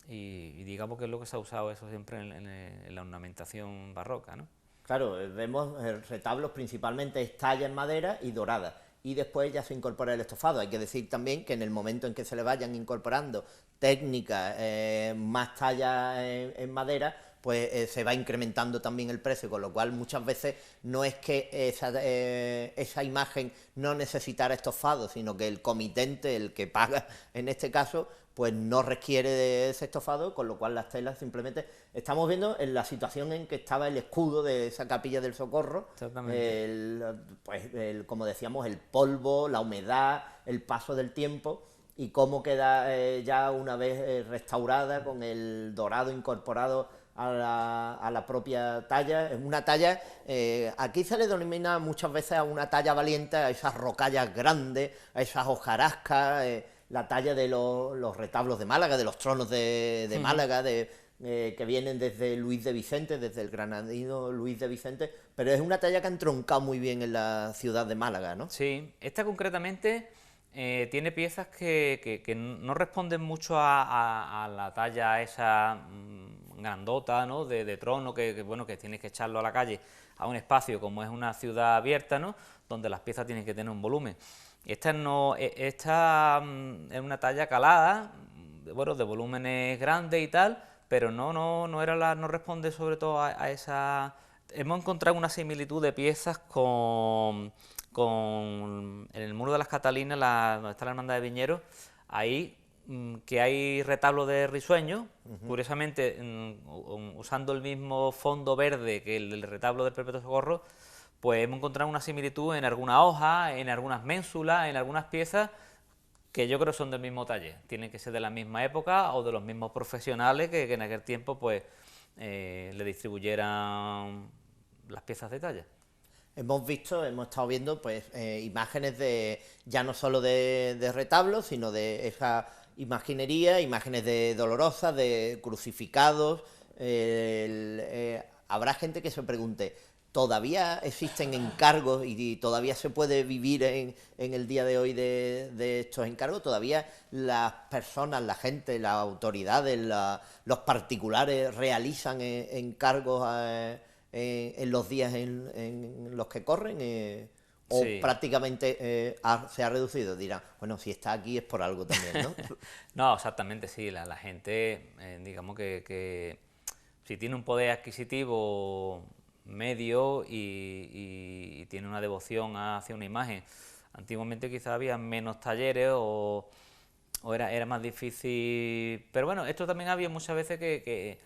Y digamos que es lo que se ha usado eso siempre en la ornamentación barroca, ¿no? Claro, vemos retablos principalmente talla en madera y dorada, y después ya se incorpora el estofado. Hay que decir también que en el momento en que se le vayan incorporando técnicas, más talla en madera, pues se va incrementando también el precio, con lo cual muchas veces no es que esa imagen no necesitara estofado, sino que el comitente, el que paga en este caso, pues no requiere de ese estofado, con lo cual las telas simplemente... Estamos viendo en la situación en que estaba el escudo de esa capilla del Socorro, como decíamos, el polvo, la humedad, el paso del tiempo, y cómo queda ya una vez restaurada, con el dorado incorporado a la propia talla. Es una talla, aquí se le denomina muchas veces a una talla valiente, a esas rocallas grandes, a esas hojarascas, la talla de los retablos de Málaga, de los tronos de Málaga, que vienen desde Luis de Vicente, desde el granadino Luis de Vicente, pero es una talla que ha entroncado muy bien en la ciudad de Málaga, ¿no? Sí, esta concretamente tiene piezas que no responden mucho a la talla esa grandota, ¿no? de trono, bueno, que tienes que echarlo a la calle, a un espacio como es una ciudad abierta, ¿no? Donde las piezas tienen que tener un volumen. Esta es una talla calada, bueno, de volúmenes grandes y tal, pero no responde sobre todo a esa... Hemos encontrado una similitud de piezas en el muro de las Catalinas, donde está la Hermandad de Viñeros, ahí que hay retablos de risueños, curiosamente usando el mismo fondo verde que el del retablo del Perpetuo Socorro, pues hemos encontrado una similitud en alguna hoja, en algunas ménsulas, en algunas piezas que yo creo son del mismo taller, tienen que ser de la misma época o de los mismos profesionales que en aquel tiempo pues le distribuyeran las piezas de talla. Hemos estado viendo pues imágenes ya no solo de retablos, sino de esa imaginería, imágenes de dolorosas, de crucificados. Habrá gente que se pregunte, ¿todavía existen encargos y todavía se puede vivir en el día de hoy de estos encargos? ¿Todavía las personas, la gente, las autoridades, los particulares realizan encargos en los días en los que corren? ¿O Sí. prácticamente se ha reducido? Dirán, bueno, si está aquí es por algo también, ¿no? No, exactamente, sí, la gente, digamos que si tiene un poder adquisitivo medio y tiene una devoción hacia una imagen. Antiguamente quizás había menos talleres o era más difícil, pero bueno, esto también había muchas veces que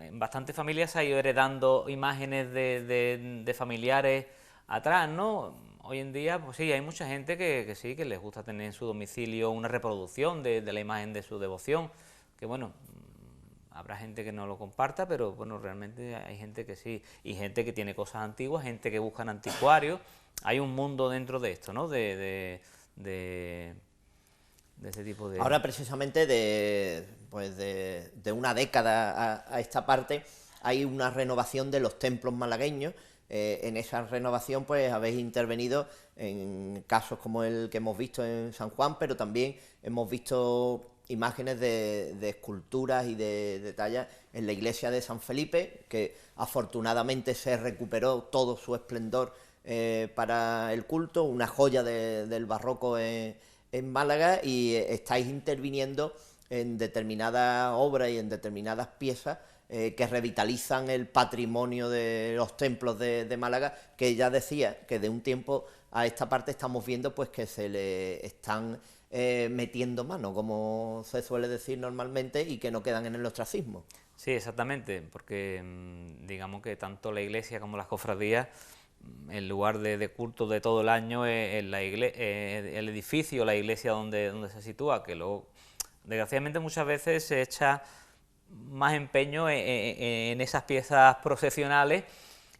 en bastantes familias se ha ido heredando imágenes de familiares atrás, ¿no? Hoy en día, pues sí, hay mucha gente que sí, que les gusta tener en su domicilio una reproducción de la imagen de su devoción, que bueno, habrá gente que no lo comparta, pero bueno, realmente hay gente que sí, y gente que tiene cosas antiguas, gente que busca en anticuarios. Hay un mundo dentro de esto, ¿no? De ese tipo de... Ahora precisamente de una década a esta parte hay una renovación de los templos malagueños. En esa renovación pues habéis intervenido en casos como el que hemos visto en San Juan, pero también hemos visto imágenes de esculturas y de tallas en la iglesia de San Felipe, que afortunadamente se recuperó todo su esplendor para el culto, una joya del barroco en Málaga, y estáis interviniendo en determinadas obras y en determinadas piezas que revitalizan el patrimonio de los templos de Málaga, que ya decía que de un tiempo a esta parte estamos viendo pues que se le están metiendo mano, como se suele decir normalmente, y que no quedan en el ostracismo. Sí, exactamente, porque digamos que tanto la iglesia como las cofradías, el lugar de culto de todo el año es el edificio, la iglesia donde se sitúa, que luego, desgraciadamente, muchas veces se echa más empeño en esas piezas procesionales,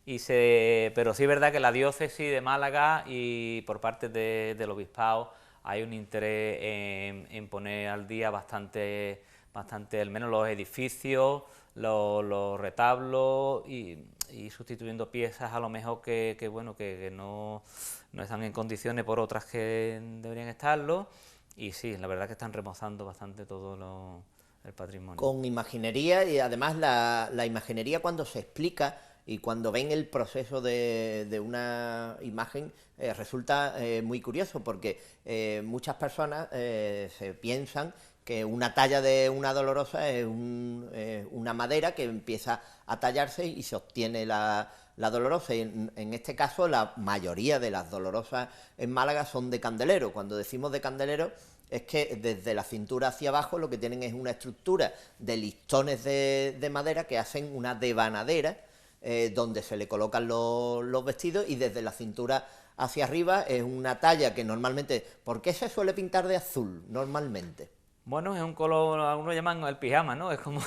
pero sí es verdad que la diócesis de Málaga y por parte del obispado hay un interés en poner al día bastante, al menos los edificios, los retablos y sustituyendo piezas a lo mejor que no están en condiciones por otras que deberían estarlo, y sí, la verdad que están remozando bastante todo el patrimonio. Con imaginería, y además la imaginería, cuando se explica y cuando ven el proceso de una imagen, resulta muy curioso, porque muchas personas se piensan que una talla de una dolorosa es una madera que empieza a tallarse y se obtiene la dolorosa, y en este caso la mayoría de las dolorosas en Málaga son de candelero. Cuando decimos de candelero es que desde la cintura hacia abajo lo que tienen es una estructura de listones de madera que hacen una devanadera donde se le colocan los vestidos, y desde la cintura hacia arriba es una talla que normalmente... ¿Por qué se suele pintar de azul normalmente? Bueno, es un color, algunos llaman el pijama, ¿no? Es como,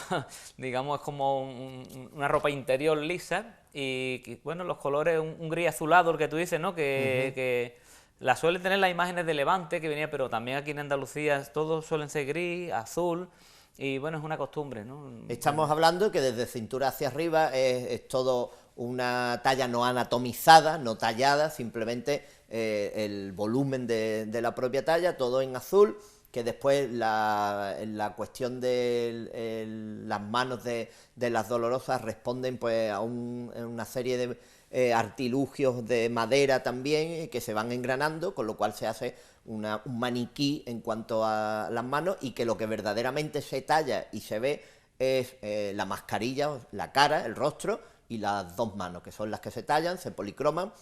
digamos, es como una ropa interior lisa y bueno, los colores, un gris azulado, el que tú dices, ¿no? Que la suelen tener las imágenes de Levante, que venía, pero también aquí en Andalucía todos suelen ser gris, azul, y bueno, es una costumbre, ¿no? Estamos hablando que desde cintura hacia arriba es todo una talla no anatomizada, no tallada, simplemente el volumen de la propia talla, todo en azul, que después la cuestión de las manos de las dolorosas responden pues a una serie de artilugios de madera también que se van engranando, con lo cual se hace un maniquí en cuanto a las manos, y que lo que verdaderamente se talla y se ve es la mascarilla, la cara, el rostro y las dos manos, que son las que se tallan, se policroman.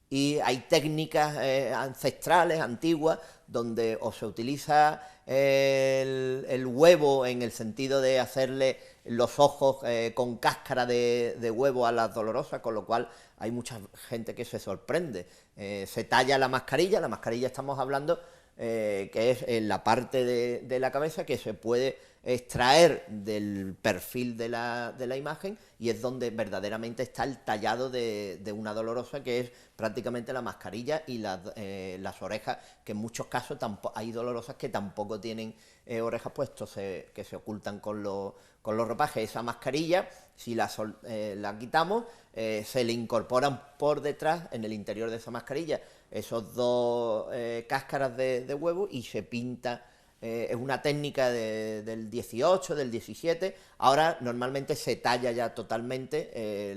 Y hay técnicas ancestrales, antiguas, donde o se utiliza el huevo en el sentido de hacerle los ojos con cáscara de huevo a las dolorosas, con lo cual hay mucha gente que se sorprende. Se talla la mascarilla estamos hablando que es en la parte de la cabeza que se puede extraer del perfil de la imagen, y es donde verdaderamente está el tallado de una dolorosa, que es prácticamente la mascarilla y las orejas, que en muchos casos hay dolorosas que tampoco tienen orejas puestos, que se ocultan con los ropajes. Esa mascarilla, si la quitamos, se le incorporan por detrás, en el interior de esa mascarilla, esos dos cáscaras de huevo, y se pinta. Es una técnica del 18, del 17, ahora normalmente se talla ya totalmente,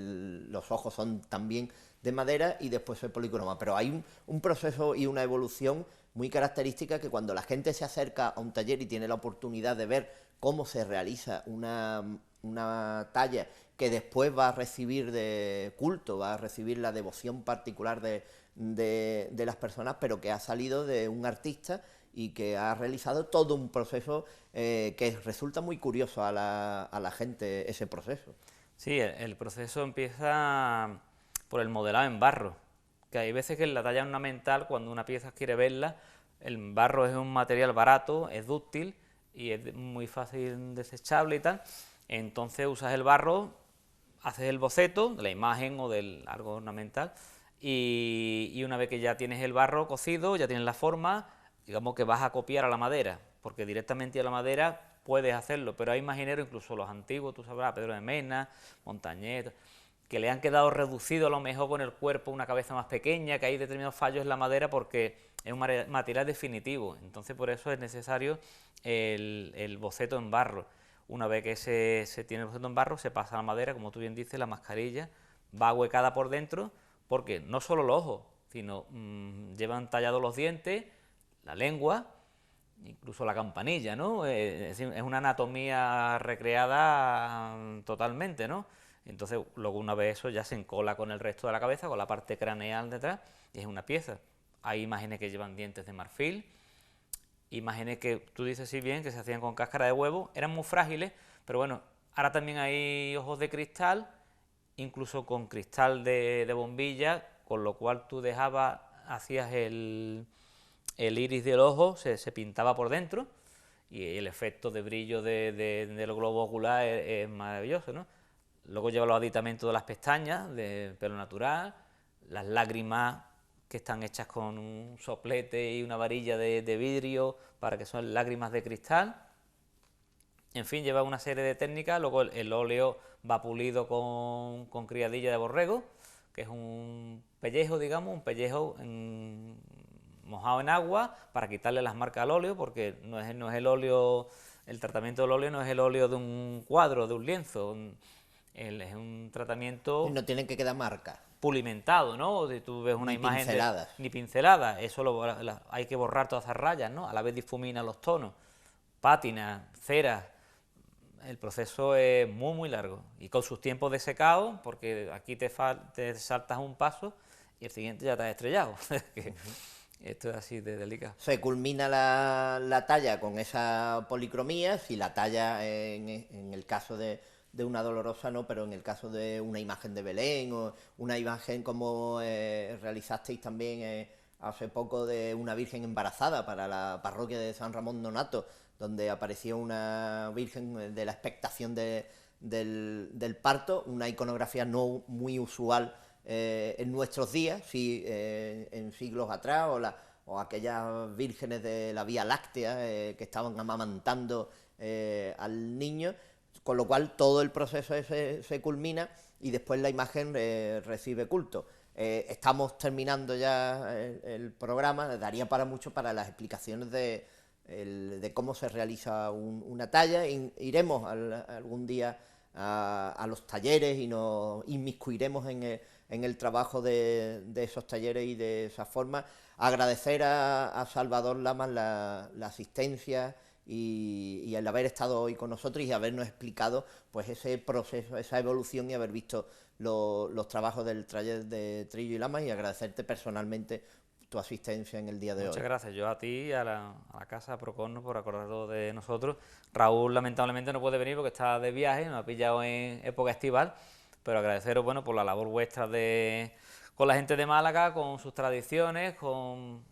los ojos son también de madera y después se policroma, pero hay un proceso y una evolución muy característica, que cuando la gente se acerca a un taller y tiene la oportunidad de ver cómo se realiza una talla que después va a recibir de culto, va a recibir la devoción particular de las personas, pero que ha salido de un artista y que ha realizado todo un proceso que resulta muy curioso a la gente, ese proceso. Sí, el proceso empieza por el modelado en barro, que hay veces que en la talla ornamental, cuando una pieza quiere verla, el barro es un material barato, es dúctil y es muy fácil desechable y tal, entonces usas el barro, haces el boceto de la imagen o del algo ornamental, y una vez que ya tienes el barro cocido, ya tienes la forma, digamos que vas a copiar a la madera, porque directamente a la madera puedes hacerlo, pero hay imagineros, incluso los antiguos, tú sabrás, Pedro de Mena, Montañés, que le han quedado reducido a lo mejor con el cuerpo, una cabeza más pequeña, que hay determinados fallos en la madera porque es un material definitivo, entonces por eso es necesario el boceto en barro. Una vez que se tiene el boceto en barro, se pasa a la madera, como tú bien dices, la mascarilla va ahuecada por dentro, porque no solo los ojos, sino llevan tallados los dientes, la lengua, incluso la campanilla, ¿no? Es una anatomía recreada totalmente, ¿no? Entonces, luego una vez eso ya se encola con el resto de la cabeza, con la parte craneal detrás, y es una pieza. Hay imágenes que llevan dientes de marfil, imágenes que tú dices sí bien, que se hacían con cáscara de huevo, eran muy frágiles, pero bueno, ahora también hay ojos de cristal, incluso con cristal de bombilla, con lo cual tú hacías el iris del ojo, se pintaba por dentro, y el efecto de brillo del globo ocular es maravilloso, ¿no? Luego lleva los aditamentos de las pestañas, de pelo natural, las lágrimas que están hechas con un soplete y una varilla de vidrio, para que son lágrimas de cristal. En fin, lleva una serie de técnicas. Luego el óleo va pulido con criadilla de borrego, que es un pellejo, digamos, un pellejo mojado en agua para quitarle las marcas al óleo, porque no es el óleo, el tratamiento del óleo no es el óleo de un cuadro, de un lienzo, es un tratamiento... Y no tienen que quedar marcas. Pulimentado, ¿no? Si tú ves una imagen ni pinceladas, eso hay que borrar todas esas rayas, ¿no? A la vez difumina los tonos, pátinas, ceras. El proceso es muy muy largo y con sus tiempos de secado, porque aquí te saltas un paso y el siguiente ya te has estrellado. Esto es así de delicado. Se culmina la talla con esa policromía, si la talla en el caso de una dolorosa no, pero en el caso de una imagen de Belén o una imagen como realizasteis también hace poco de una virgen embarazada para la parroquia de San Ramón Nonato, donde apareció una virgen de la expectación del parto, una iconografía no muy usual en nuestros días, sí, en siglos atrás, o aquellas vírgenes de la Vía Láctea que estaban amamantando al niño, con lo cual todo el proceso se culmina y después la imagen recibe culto. Estamos terminando ya el programa, daría para mucho para las explicaciones de cómo se realiza una talla. Iremos algún día a los talleres y nos inmiscuiremos en el trabajo de esos talleres y de esa forma. Agradecer a Salvador Lamas la asistencia y el haber estado hoy con nosotros y habernos explicado pues ese proceso, esa evolución, y haber visto los trabajos del taller de Trillo y Lamas, y agradecerte personalmente tu asistencia en el día de hoy. Muchas gracias. Yo a ti y a la Casa Procorno por acordaros de nosotros. Raúl lamentablemente no puede venir porque está de viaje, nos ha pillado en época estival, pero agradeceros por la labor vuestra con la gente de Málaga, con sus tradiciones, con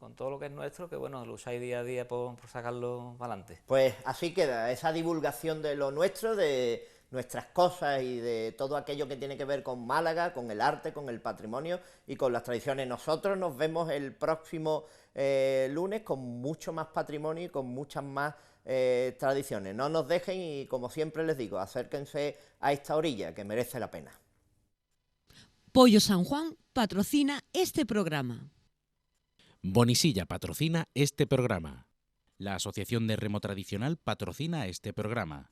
con todo lo que es nuestro, que bueno, lo usáis día a día por sacarlo para adelante. Pues así queda, esa divulgación de lo nuestro, de nuestras cosas y de todo aquello que tiene que ver con Málaga, con el arte, con el patrimonio y con las tradiciones. Nosotros nos vemos el próximo lunes con mucho más patrimonio y con muchas más tradiciones. No nos dejen y, como siempre les digo, acérquense a esta orilla, que merece la pena. Pollo San Juan patrocina este programa. Bonisilla patrocina este programa. La Asociación de Remo Tradicional patrocina este programa.